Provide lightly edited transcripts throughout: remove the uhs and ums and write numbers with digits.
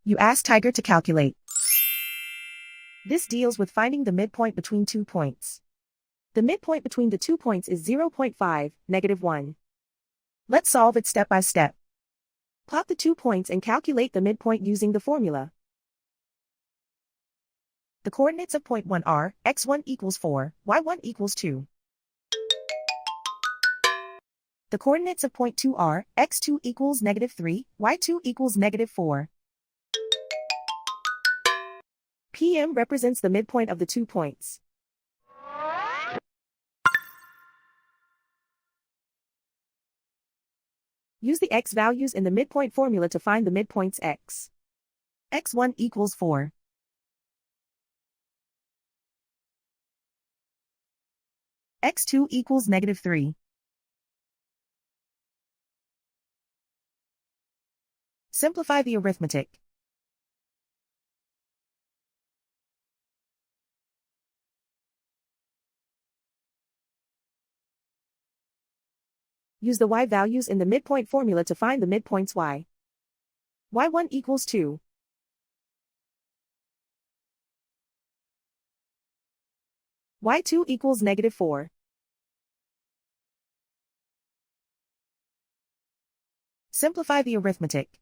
You ask Tiger to calculate. This deals with finding the midpoint between 2 points. The midpoint between the 2 points is 0.5, -1. Let's solve it step by step. Plot the 2 points and calculate the midpoint using the formula. The coordinates of point 1 are x1 equals 4, y1 equals 2. The coordinates of point 2 are x2 equals -3, y2 equals -4. PM represents the midpoint of the 2 points. Use the x values in the midpoint formula to find the midpoints x. x1 equals 4. x2 equals -3. Simplify the arithmetic. Use the y values in the midpoint formula to find the midpoints y. y1 equals 2. y2 equals -4. Simplify the arithmetic.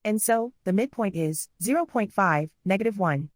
And so, the midpoint is 0.5, -1.